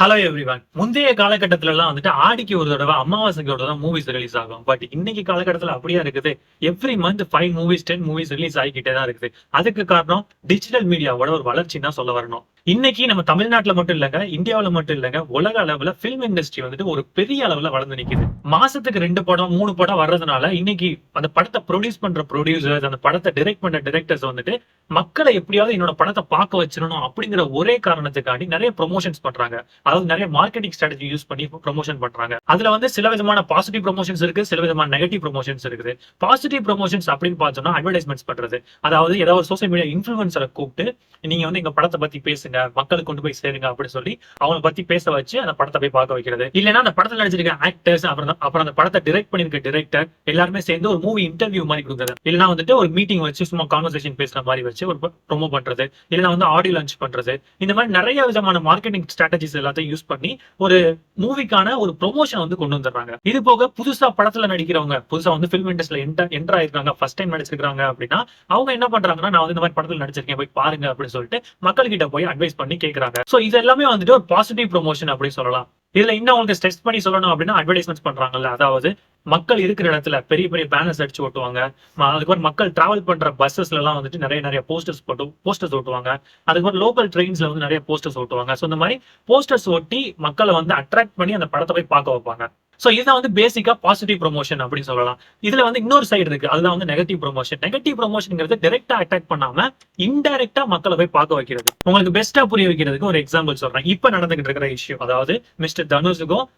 Hello everyone. முந்தைய காலகட்டத்துல எல்லாம் வந்துட்டு ஆடிக்கு ஒரு தடவை அமாவாசைக்கு ஒரு தடவை மூவிஸ் ரிலீஸ் ஆகும். பட் இன்னைக்கு காலகட்டத்துல அப்படியா இருக்குது? Every month 5 movies 10 movies release ஆகிக்கிட்டே தான் இருக்குது. அதுக்கு காரணம் டிஜிட்டல் மீடியாவோட ஒரு வளர்ச்சி தான் சொல்ல வரணும். இன்னைக்கு நம்ம தமிழ்நாட்டுல மட்டும் இல்லங்க, இந்தியாவுல மட்டும் இல்லங்க, உலக அளவுல பிலிம் இண்டஸ்ட்ரி வந்துட்டு ஒரு பெரிய அளவுல வளர்ந்து நிக்குது. மாசத்துக்கு 2 படம் 3 படம் வர்றதுனால இன்னைக்கு அந்த படத்தை ப்ரொடியூஸ் பண்ற ப்ரொடியூசர்ஸ், அந்த படத்தை டைரக்ட் பண்ற டைரக்டர்ஸ் வந்துட்டு மக்களை எப்படியாவது என்னோட படத்தை பார்க்க வச்சிடணும் அப்படிங்கிற ஒரே காரணத்துக்காண்டி நிறைய ப்ரொமோஷன்ஸ் பண்றாங்க. அதாவது நிறைய மார்க்கெட்டிங் ஸ்ட்ராட்டஜி யூஸ் பண்ணி ப்ரொமோஷன் பண்றாங்க. அதுல வந்து சில விதமான பாசிட்டிவ் ப்ரொமோஷன்ஸ் இருக்கு, சில விதமான நெகட்டிவ் ப்ரொமோஷன்ஸ் இருக்குது. பாசிட்டிவ் ப்ரொமோஷன்ஸ் அப்படின்னு பார்த்தோம்னா அட்வர்டைஸ்மெண்ட்ஸ் பண்றது. அதாவது ஏதாவது சோசியல் மீடியா இன்ஃபுளுசரை கூப்பிட்டு நீங்க வந்து எங்க படத்தை பத்தி பேசுங்க, மக்களுக்கு கொண்டு போய் சேருங்க அப்படின்னு சொல்லி அவங்களை பத்தி பேச வச்சு அந்த படத்தை போய் பார்க்க வைக்கிறது. இல்லைன்னா அந்த படத்தில் நடிச்சிருக்க ஆக்டர்ஸ் அப்புறம் அந்த படத்தை டைரக்ட் பண்ணிருக்க டைரக்டர் எல்லாருமே சேர்ந்து ஒரு மூவி இன்டர்வியூ மாதிரி கொடுக்குறது. இல்லைன்னா வந்துட்டு ஒரு மீட்டிங் வச்சு சும்மா கான்வர்சேஷன் பேசுற மாதிரி வச்சு ஒரு ப்ரோமோ பண்றது. இல்லைன்னா வந்து ஆடியோ லான்ச் பண்றது. இந்த மாதிரி நிறைய விதமான மார்க்கெட்டிங் ஸ்ட்ராட்டஜிஸ் எல்லாத்தையும் யூஸ் பண்ணி ஒரு மூவிக்கான ஒரு ப்ரொமோஷன் வந்து கொண்டு வந்துடுறாங்க. இது போக புதுசா படத்துல நடிக்கிறவங்க, புதுசா வந்து பிலிம் இண்டஸ்ட்ரியில என்டர் ஆயிருக்காங்க, ஃபர்ஸ்ட் டைம் நடிச்சிருக்காங்க அப்படின்னா அவங்க என்ன பண்றாங்கன்னா, நான் வந்து இந்த மாதிரி படத்துல நடிச்சிருக்கேன் போய் பாருங்க அப்படின்னு சொல்லிட்டு மக்கள் கிட்ட போய் அட்வைஸ் பண்ணி கேட்கறாங்க. சோ இது எல்லாமே வந்துட்டு ஒரு பாசிட்டிவ் ப்ரொமோஷன் அப்படின்னு சொல்லலாம். இதுல இன்னும் உங்களுக்கு ஸ்ட்ரெஸ் பண்ணி சொல்லணும் அப்படின்னா அட்வர்டைஸ்மெண்ட்ஸ் பண்றாங்கல்ல, அதாவது மக்கள் இருக்கிற இடத்துல பெரிய பெரிய பேனர்ஸ் அடிச்சு ஓட்டுவாங்க. அதுக்கப்புறம் மக்கள் டிராவல் பண்ற பஸ்ஸஸ்ல எல்லாம் வந்துட்டு நிறைய போஸ்டர்ஸ் ஓட்டுவாங்க. அதுக்கப்புறம் லோக்கல் ட்ரெயின்ஸ்ல வந்து நிறைய போஸ்டர்ஸ் ஓட்டுவாங்க. சோ இந்த மாதிரி போஸ்டர்ஸ் ஒட்டி மக்களை வந்து அட்ராக்ட் பண்ணி அந்த படத்தை போய் பார்க்க வைப்பாங்க. சோ இதுதான் வந்து பேசிக்கா பாசிட்டிவ் ப்ரொமோஷன் அப்படின்னு சொல்லலாம். இதுல வந்து இன்னொரு சைடு இருக்கு, அதுதான் வந்து நெகட்டிவ் ப்ரொமோஷன். நெகட்டிவ் ப்ரொமோஷன்ங்கிறது டைரக்டா அட்டாக் பண்ணாம இன்டைரக்டா மக்களை போய் பார்க்க வைக்கிறது. உங்களுக்கு பெஸ்டா புரிய வைக்கிறதுக்கு ஒரு எக்ஸாம்பிள் சொல்றேன். இப்ப நடந்துகிட்டு இருக்கிற இஷ்யூ, அதாவது மிஸ்டர் தனுஷுக்கும்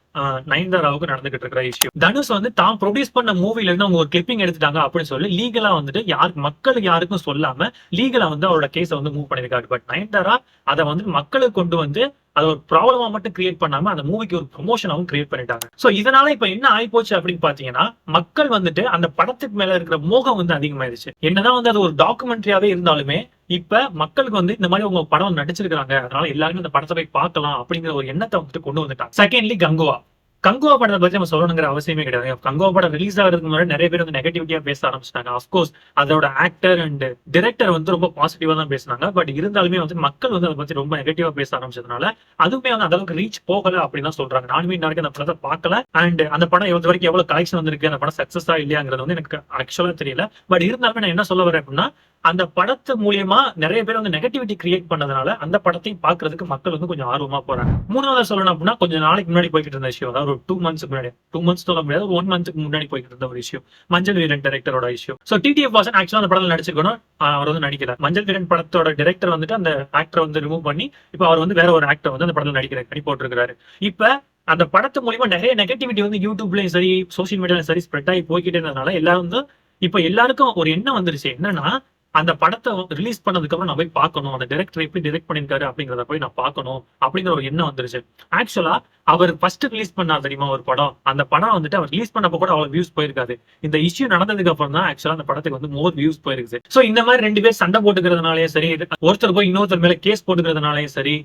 நயன்தாராவுக்கும் நடந்துகிட்டு இருக்கிற இஷ்யூ. தனுஷ் வந்து தான் ப்ரொடியூஸ் பண்ண மூவில இருந்து அவங்க ஒரு கிளிப்பிங் எடுத்துட்டாங்க அப்படின்னு சொல்லி லீகலா வந்துட்டு மக்களுக்கு யாருக்கும் சொல்லாம லீகலா வந்து அவரோட கேஸ வந்து மூவ் பண்ணிருக்காரு. பட் நயன்தாரா அதை வந்து மக்களுக்கு கொண்டு வந்து அது ஒரு ப்ராப்ளமா மட்டும் கிரியேட் பண்ணாம அந்த மூவிக்கு ஒரு ப்ரொமோஷனாவும் கிரியேட் பண்ணிட்டாங்க. சோ இதனால இப்ப என்ன ஆயிப்போச்சு அப்படின்னு பாத்தீங்கன்னா, மக்கள் வந்துட்டு அந்த படத்துக்கு மேல இருக்கிற மோகம் வந்து அதிகமாயிருச்சு. என்னதான் வந்து அது ஒரு டாக்குமெண்ட்ரியாவே இருந்தாலுமே இப்ப மக்களுக்கு வந்து இந்த மாதிரி உங்க படம் நடிச்சிருக்காங்க, அதனால எல்லாருமே இந்த படத்தை போய் பார்க்கலாம் அப்படிங்கிற ஒரு எண்ணத்தை வந்துட்டு கொண்டு வந்துட்டாங்க. செகண்ட்லி கங்குவா. கங்குவா படத்தை பத்தி நம்ம சொல்லணுங்கிற அவசியமே கிடையாது. கங்குவா படம் ரிலீஸ் ஆகிறதுக்கு முன்னாடி நிறைய பேர் வந்து நெகட்டிவிட்டியா பேச ஆரம்பிச்சிட்டாங்க. அப்கோர்ஸ் அதோட ஆக்டர் அண்ட் டிரெக்டர் வந்து ரொம்ப பாசிட்டிவா தான் பேசினாங்க. பட் இருந்தாலுமே வந்து மக்கள் வந்து அதை பத்தி ரொம்ப நெகட்டிவா பேச ஆரம்பிச்சதுனால அதுவுமே வந்து அந்த அளவுக்கு ரீச் போகல அப்படின்னு தான் சொல்றாங்க. நானுமே இன்னைக்கு அந்த படத்தை பார்க்கல. அண்ட் அந்த படம் இது வரைக்கும் எவ்வளவு கலெக்ஷன் வந்திருக்கு, அந்த படம் சக்சஸா இல்லையாங்கிறது வந்து எனக்கு ஆக்சுவலா தெரியல. பட் இருந்தாலுமே நான் என்ன சொல்ல வரேன் அப்படின்னா, அந்த படத்து மூலியமா நிறைய பேர் வந்து நெகட்டிவிட்டி கிரியேட் பண்ணதுனால அந்த படத்தை பாக்குறதுக்கு மக்கள் வந்து கொஞ்சம் ஆர்வமா போறாங்க. மூணாவது சொல்லணும் அப்படின்னா, கொஞ்சம் நாளைக்கு முன்னாடி போய்கிட்டு இருந்த விஷயம், அதாவது ஒரு 2 மந்த்ஸ் முன்னாடி, 2 மந்த்ஸ் சொல்ல முடியாது, ஒரு 1 மந்த்க்கு முன்னாடி போய்கிட்டு இருந்த ஒரு விஷயம், மஞ்சள் வீரன் டைரக்டரோட இஷ்யூ. சோ டிடிஎஃப் வாசன் ஆக்சுவலா அந்த படத்துல நடிச்சிருக்கணும், அவர் வந்து நடிக்கல. மஞ்சள் வீரன் படத்தோட டைரக்டர் வந்துட்டு அந்த ஆக்டரை வந்து ரிமூவ் பண்ணி இப்ப அவர் வந்து வேற ஒரு ஆக்டர் வந்து அந்த படத்துல நடிக்கிற பண்ணி போட்டிருக்காரு. இப்ப அந்த படத்து மூலியமா நிறைய நெகட்டிவிட்டி வந்து யூடியூப்லயும் சரி சோசியல் மீடியாலயும் சரி ஸ்ப்ரெட் ஆகி போய்கிட்டே இருந்ததுனால எல்லாரும் வந்து இப்ப எல்லாருக்கும் ஒரு எண்ணம் வந்துருச்சு, என்னன்னா அந்த படத்தை ரிலீஸ் பண்ணதுக்கு அப்புறம் நான் போய் பார்க்கணும், அந்த டைரக்டர் எப்படி டைரக்ட் பண்ணிருக்காரு அப்படிங்கறத போய் நான் பார்க்கணும் அப்படிங்கிற ஒரு எண்ணம் வந்துருச்சு. ஆக்சுவலா அவர் ஃபர்ஸ்ட் ரிலீஸ் பண்ணார் தெரியுமா ஒரு படம், அந்த படம் வந்துட்டு அவர் ரிலீஸ் பண்ணப்ப கூட அவ்வளவு வியூஸ் போயிருக்காது. இந்த இஷ்யூ நடந்ததுக்கு அப்புறம் தான் ஆக்சுவலா அந்த படத்துக்கு வந்து மோர் வியூஸ் போயிருக்கு. சோ இந்த மாதிரி 2 பேர் சண்டை போட்டுக்கிறதுனாலே சரி, ஒருத்தர் போய் இன்னொருத்தர் மேல கேஸ் போட்டுக்கிறதுனாலே சரி,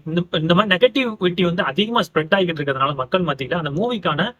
இந்த மாதிரி நெகட்டிவிட்டி வந்து அதிகமா ஸ்ப்ரெட் ஆகிட்டு இருக்கிறதுனால மக்கள் மத்தியில அந்த மூவிக்கான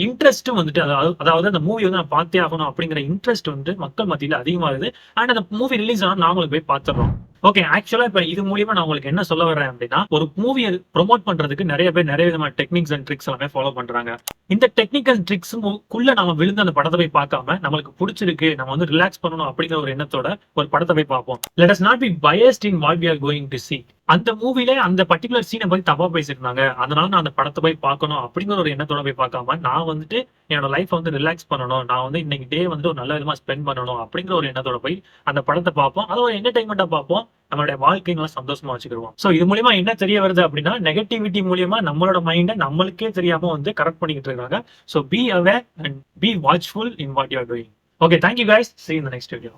இன்ட்ரெஸ்ட்டும் வந்துட்டு, அதாவது அந்த மூவி வந்து நான் பார்த்தே ஆகணும் அப்படிங்கிற இன்ட்ரெஸ்ட் வந்து மக்கள் மத்தியில அதிகமாகுது. அண்ட் அந்த மூவி ரிலீஸ் ஆனா நாங்களும் போய் பார்த்துறோம். ஓகே, ஆக்சுவலா இப்ப இது மூலியமா நான் உங்களுக்கு என்ன சொல்ல வரேன் அப்படின்னா, ஒரு மூவியை ப்ரொமோட் பண்றதுக்கு நிறைய பேர் நிறைய விதமான டெக்னிக்ஸ் அண்ட் ட்ரிக்ஸ் எல்லாமே ஃபாலோ பண்றாங்க. இந்த டெக்னிக்கல் ட்ரிக்ஸ்க்குள்ள நம்ம விழுந்து அந்த படத்தை போய் பார்க்காம நம்மளுக்கு பிடிச்சிருக்கு, நம்ம வந்து ரிலாக்ஸ் பண்ணணும் அப்படிங்கிற ஒரு எண்ணத்தோட ஒரு படத்தை போய் பார்ப்போம். Let us not be biased in what we are going to see. அந்த மூவில அந்த பர்டிகுலர் சீனை பத்தி தப்பா பேசிருந்தாங்க, அதனால நான் அந்த படத்தை போய் பார்க்கணும் அப்படிங்கிற ஒரு எண்ணத்தோட போய் பார்க்காம நான் வந்துட்டு என்னோட லைஃப் வந்து ரிலாக்ஸ் பண்ணணும், நான் வந்து இன்னைக்கு டே வந்து ஒரு நல்ல விதமா ஸ்பெண்ட் பண்ணணும் அப்படிங்கிற ஒரு எண்ணத்தோட போய் அந்த படத்தை பார்ப்போம். அதை ஒரு என்டர்டைன்மெண்டா பார்ப்போம், நம்மளுடைய வாழ்க்கையை நல்லா சந்தோஷமா வச்சுக்கிடுவோம். சோ இது மூலியமா என்ன தெரிய வருது அப்படின்னா, நெகட்டிவிட்டி மூலியமா நம்மளோட மைண்டை நம்மளுக்கே தெரியாம வந்து கரெக்ட் பண்ணிக்கிட்டு இருக்காங்க. So be aware and be watchful in what you are doing. Okay, thank you guys. See you in the next video.